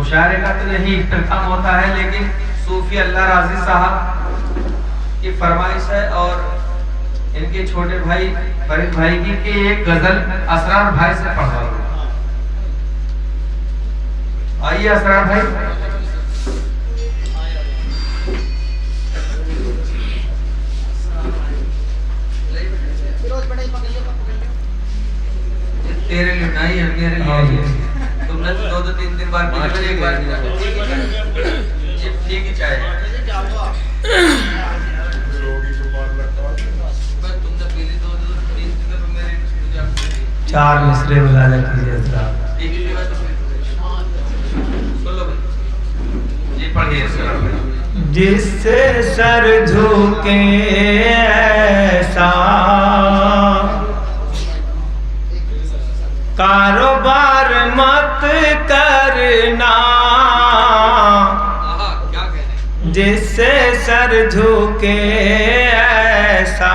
मुशायरे का तो यही इख्तिताम होता है, लेकिन सूफी अल्लाह राजी साहब की फरमाइश है और इनके छोटे भाई फरीद भाई की कि एक गजल असरार भाई से पढ़वा दो। आइए असरार भाई। तेरे लिए नहीं है, मेरे लिए तुमने तो 2-3 बार एक बार ठीक ही चाहे तुमने पीली 2-3 दिन पर मेरे 4 मिसरे बुला लीजिए साहब। जी पढ़िए सर। जिससे सर झुके ऐसा कारोबार मत करना, जिससे सर झुके ऐसा,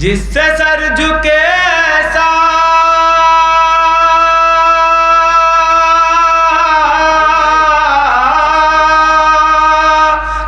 जिससे सर झुके ऐसा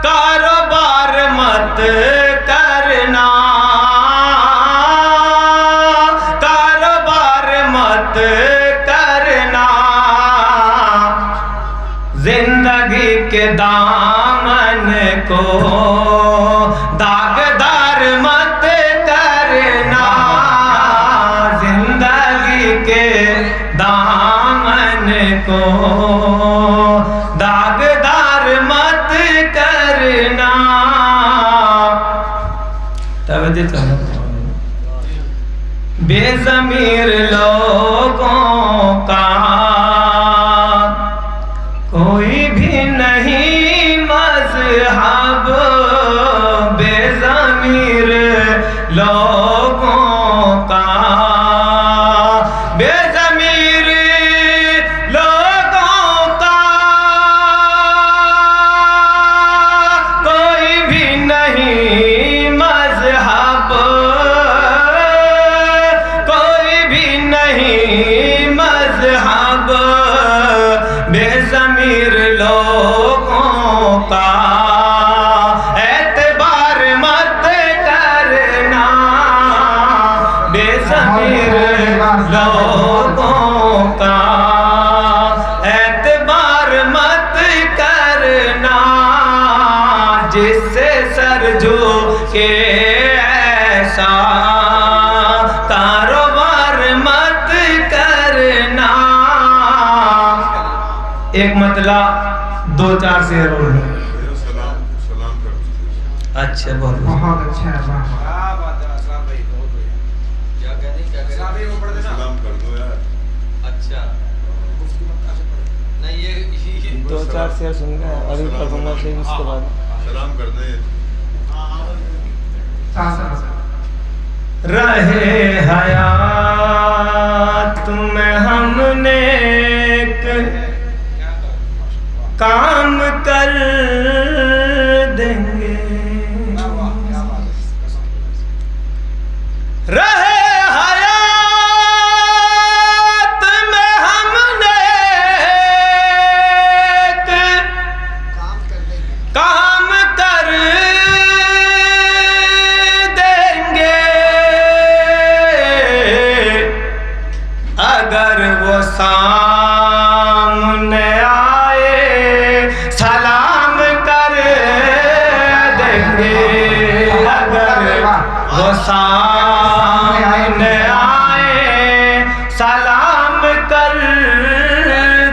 कारोबार मत करना, कारोबार मत करना, जिंदगी के दामन को दागदार मत करना, जिंदगी के दामन को दागदार मत करना। तवज्जो करो। बेज़मीर लोगों का कोई भी नहीं मज़हब, बेज़मीर लोगों का, बेज़मीर लोगों का कोई भी नहीं मज़हब, कोई भी नहीं मज़हब, बेज़मीर लोगों का एतबार मत करना, बेज़मीर लोगों का एतबार मत करना, जिससे सर झुके ऐसा कारोबार मत करना। एक मतला 2-4 शेर और है। सलाम कर। अच्छा बहुत अच्छा है। क्या बात है असरार भाई, बहुत बढ़िया। क्या कह रही, क्या कह रही? वो पढ़ देना। सलाम कर दो यार। अच्छा नहीं, ये 2-4 शेर सुन गए, अभी पढ़ूंगा फिर उसके बाद। सलाम कर दे। रहे हयात में हमने काम कर देंगे, रहे हयात में हमने काम कर देंगे, अगर वो सामने सलाम कर देंगे, अगर वो सामने आए सलाम कर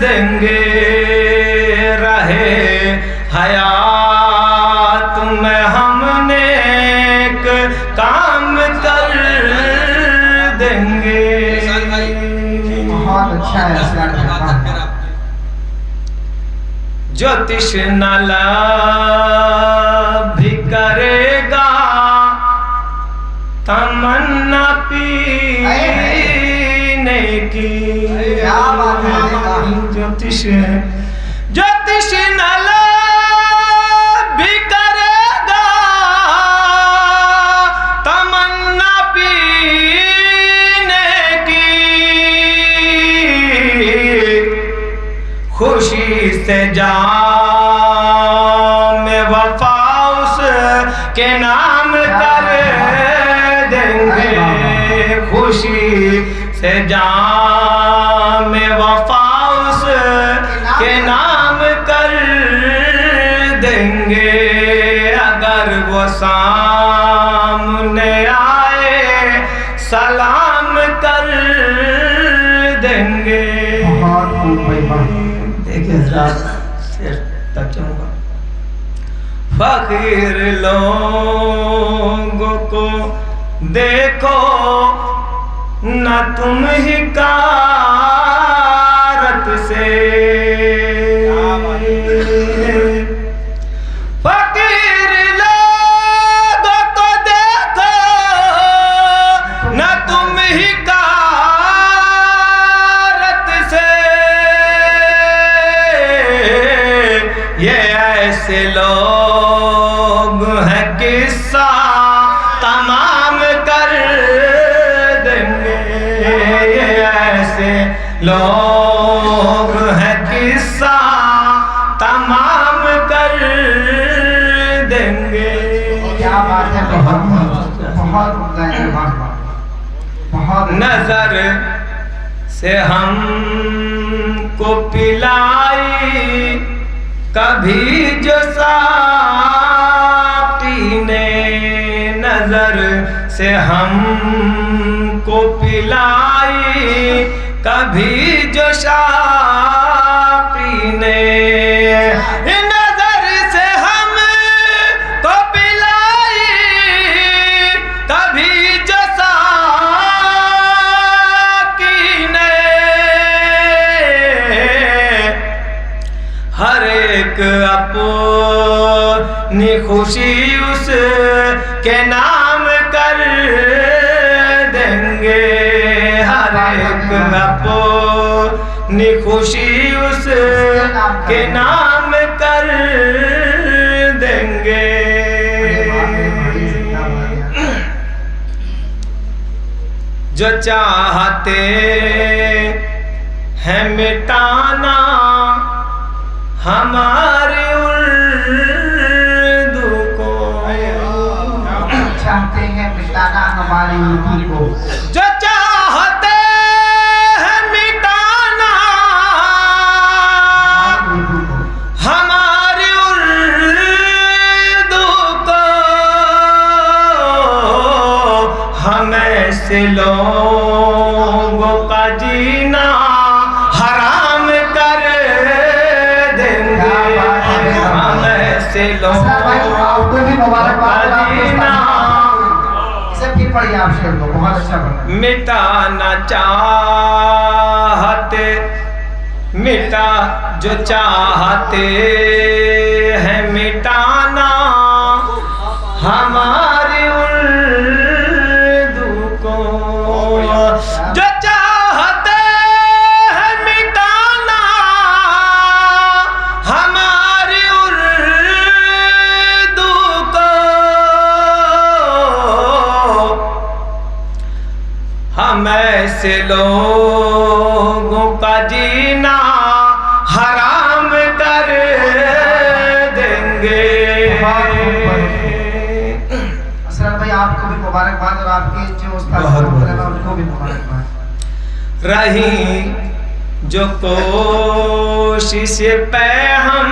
देंगे, रहे हयात में हमने काम कर देंगे। बहुत अच्छा है। ज्योतिष नला भी करेगा तमन्ना पीने की, क्या बात है। ज्योतिष ज्योतिष नला भी करेगा तमन्ना पीने की, खुशी से जाम वफा उस के नाम कर देंगे, खुशी से जाम वफा उस के नाम कर देंगे। अगर वो सामने आए सलाम कर देंगे। बहुत खूब भाई, बहुत। देखिए हजरात शेर तक जाऊंगा। फकीर लोगों को देखो न तुम ही कारत से, फकीर लोगों को देखो न तुम ही कारत से, ये ऐसे लोग हैं किस्सा तमाम कर देंगे, ये ऐसे लोग हैं किस्सा तमाम कर देंगे। क्या बात है, बहुत बहुत उम्दा है, बहुत नजर से हमको पिलाई कभी जो साकी ने, नजर से हमको पिलाई कभी जो साकी ने, नजर से हमको पिलाई कभी जो साकी ने, हर एक अपनी खुशी उस के नाम कर देंगे, हर एक अपनी खुशी उस के नाम कर देंगे। जो चाहते हैं मिटाना हमारे उर्दू को, चाहते हैं मिटाना हमारी उर्दू को, जो चाहते हैं मिटाना हमारी उर्दू को, हमें से लोगों का जीना हराम कर देंगे, हमें से आपको भी मुबारकबाद। इसे फिर पढ़िए आप शेर को, बहुत अच्छा बना। मिटाना चाहते मिटा जो चाहते हैं मिटाना हमारी उर्दू को, जो चाहते हैं मिटाना हमारी उर्दू को, हम ऐसे लोगों का जीना हराम कर देंगे। असलम भाई आपको भी मुबारकबाद और आपके जो उस्ताद उनको भी मुबारकबाद। रही जो कोशिश पे हम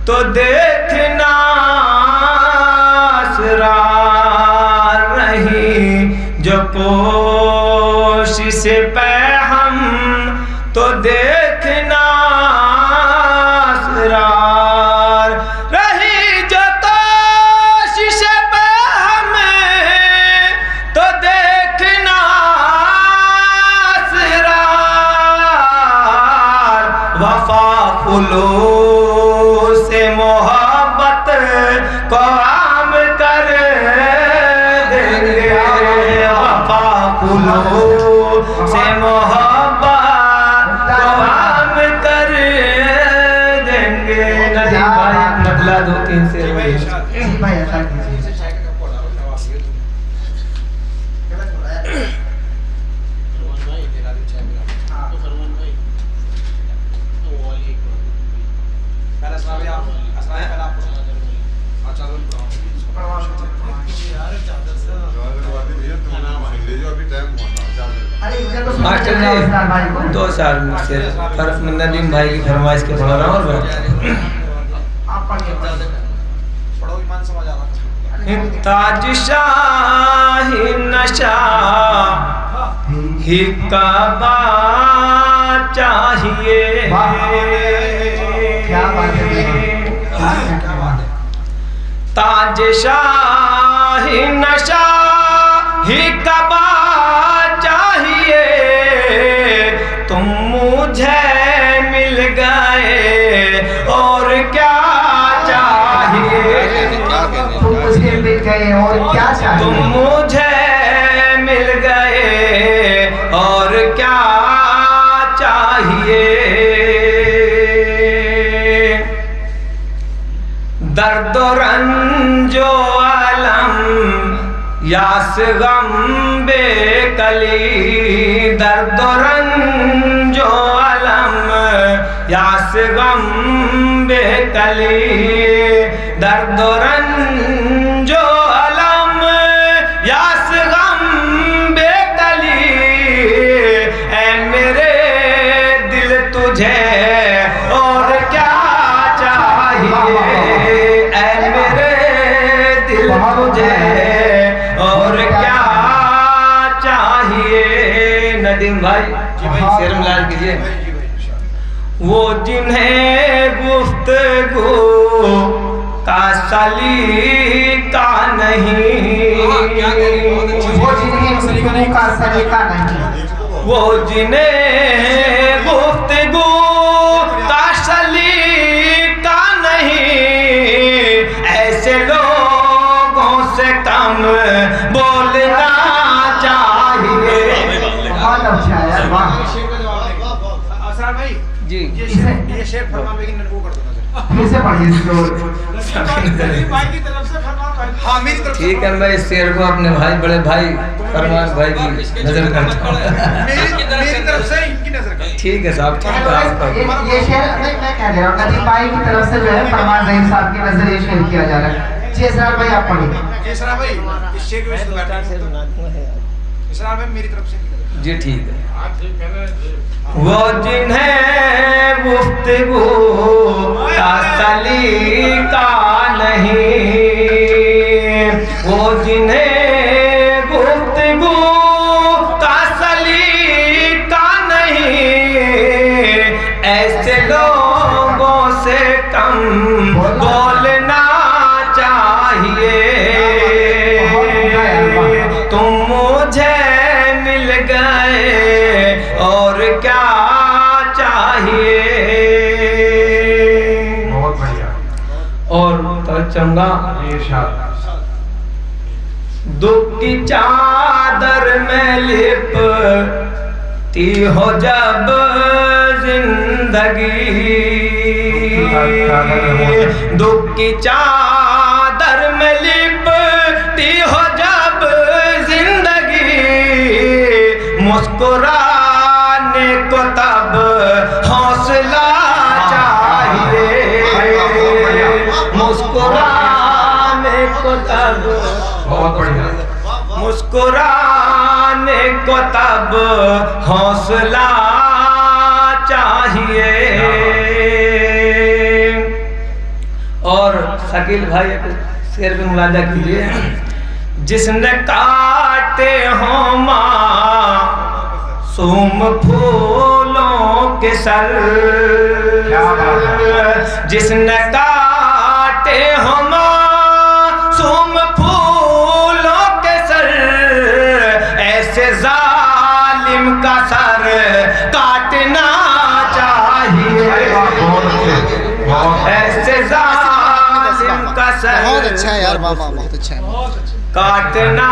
तो देखना असरार, रही जो कोशिश पे हम तो देखना असरार, रही जो कोशिश पे हम तो देखना असरार, वफा खुलूस से मोहब्बत को आम कर देंगे, वफा खुलूस से मोहब्बत को आम कर देंगे। नदी भाई बदला दो तीन से जी भाई ऐसा कीजिए। इतने तो सुनना मास्टर चाहिए उस्ताद भाई को। जी 2 साल में से नदीम भाई की फरमाइश के पढ़ रहा हूँ और आप पढ़िए पढ़ो ईमान समझ आ रहा ताज शाही नशा ही काबा चाहिए। क्या बात है, क्या बात है। ताज शाही नशा ही काबा चाहिए। तुम मुझे मिल गए और क्या चाहिए। तुम मुझे मिल गए और क्या तुम चाहिए। मुझे मिल गए और क्या चाहिए। दर्द रंजो अलम यास गम बेकली। दर्द रंजो अलम यास गम बेकली। दर्द रंजो अलम यास गम बेकली। ऐ मेरे दिल तुझे और क्या चाहिए। ऐ मेरे दिल तुझे और क्या चाहिए। नदीम भाई शेर मिलाल कीजिए। वो जिन्हें गुफ्तगू का सलीका नहीं। वो जिन्हें गुफ्तगू का सलीका नहीं। वो जिन्हें गुफ्तगू का सलीका नहीं। ऐसे लोगों से कम बोलना चाहिए। बहुत अच्छा है यार, वाह। असरार भाई जी ये शेर फरमान लेकिन वो कर देना फिर से पढ़िए इसको। भाई की तरफ से फरमान भाई। हाँ मेरी तरफ से ठीक है, मैं इस शेर को अपने भाई बड़े भाई फरमान भाई की नजर करता हूँ। मेरी तरफ से इनकी नजर कर। ठीक है साहब, ठीक है आपका। ये शेर नहीं मैं कह रहा हूँ, नदीम भाई की तरफ से जो है फरमान रहीम साहब की नजर ये शेर किया जा रहा है। जी असरार भाई आप पढ़िए। असरार भाई इस शेर के वजह से असरार भाई मेरी तरफ से जी ठीक है। वो जिन्हें गुफ्तगू का सलीका नहीं। वो जिन्हें गुफ्तगू का सलीका नहीं। ऐसे लोगों से कम बोलना चाहिए। तुम मुझे मिल गए और क्या चाहिए। बहुत बढ़िया। और तो चंगा दुख की चादर में लिपटी हो जब जिंदगी। दुख की चादर में लिपटी हो जब जिंदगी। मुस्कुराने को तब हौसला चाहिए। मुस्कुराने को तब बहुत बढ़िया। मुस्कुराने को तब हौसला चाहिए। और शकील भाई एक शेर भी मुलाजा कीजिए। जिसने काटे हो मासूम फूलों के सर। जिसने काटे हो मासूम फूलों के सर। ऐसे जालिम का सर काटना चाहिए। ऐसे जालिम का सर बहुत अच्छा है यार, वाह वाह बहुत अच्छा है। काटना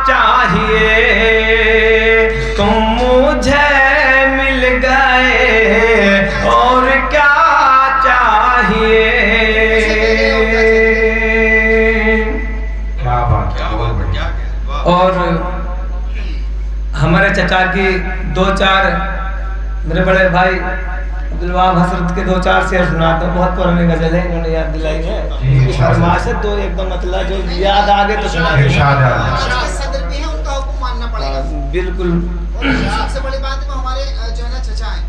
चाहिए। तुम मुझे मिल गए और क्या चाहिए। क्या बात है, बहुत बढ़िया। और हमारे चचा की 2-4 मेरे बड़े भाई अब्दुल वहाब हसरत के 2-4 शेर सुनाते हैं। बहुत पुरानी गजल है, इन्होंने याद दिलाई है। जी, फरमाइश है तो एकदम मतलब जो याद आ गए तो सुना। इरशाद है। सदर भी है, उनका हुक्म मानना पड़ेगा। बिल्कुल। सबसे बड़ी बात है वो हमारे जो है ना चचा हैं।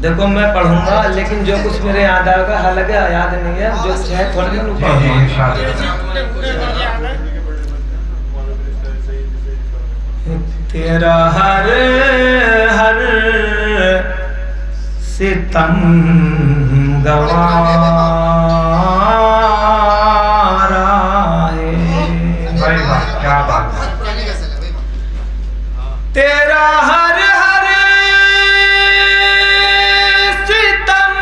देखो मैं पढ़ूंगा लेकिन जो कुछ मेरे याद आएगा, हालांकि याद नहीं है, जो कुछ है थोड़ी ना पढ़ूंगा। तेरा हर हर सितम गवारा है। भाई वाह, क्या बात है। पुरानी गजल है भाई। तेरा हर हर सितम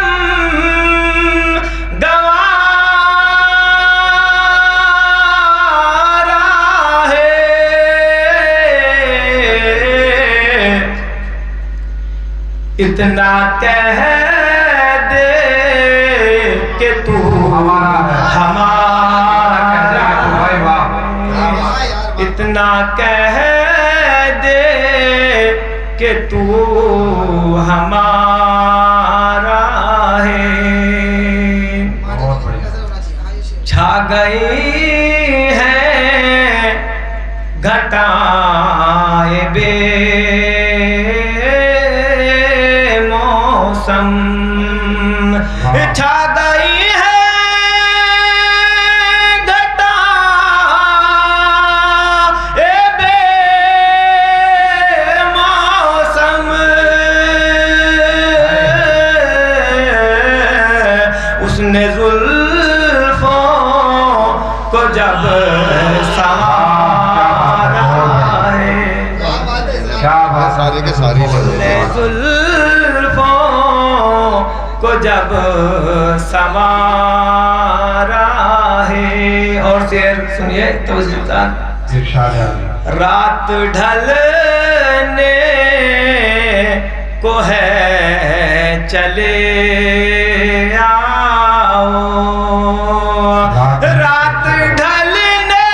गवारा है, इतना कह दे कि तू हमारा भाई वाह। इतना कह दे कि तू हमारा है। बहुत बढ़िया। गजल होना चाहिए। हाँ, ये शेर। छा गई है घटाए बे मौसम, छा गई है घटाए बे मौसम, उसने जुल्फों को जब संवारा है, क्या बात है इसरार। क्या बात। सारे के सारे उसने जुल्फों को जब संवारा है। और शेर सुनिए तो इरशाद है। रात ढलने को है चले आओ, रात ढलने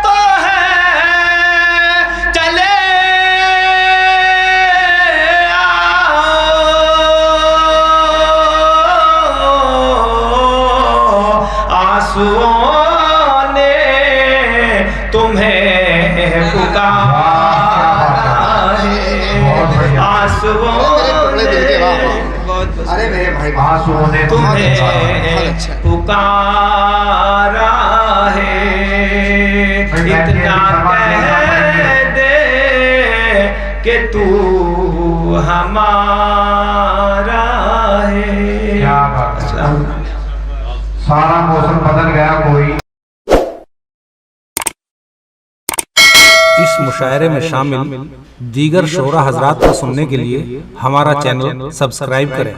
को है चले आओ, आंसुओं ने तुम्हें पुकारा है, आंसुओं मेरे दिल के वाह, वाह। ने अरे मेरे भाई आंसुओं ने तुम्हें बहुत अच्छा है। पुकारा है, इतना कह दे कि तू हमारा है। क्या बात है। सारा मौसम बदल गया कोई। इस मुशायरे में शामिल दीगर शोरा हजरात को सुनने के लिए हमारा चैनल सब्सक्राइब करें।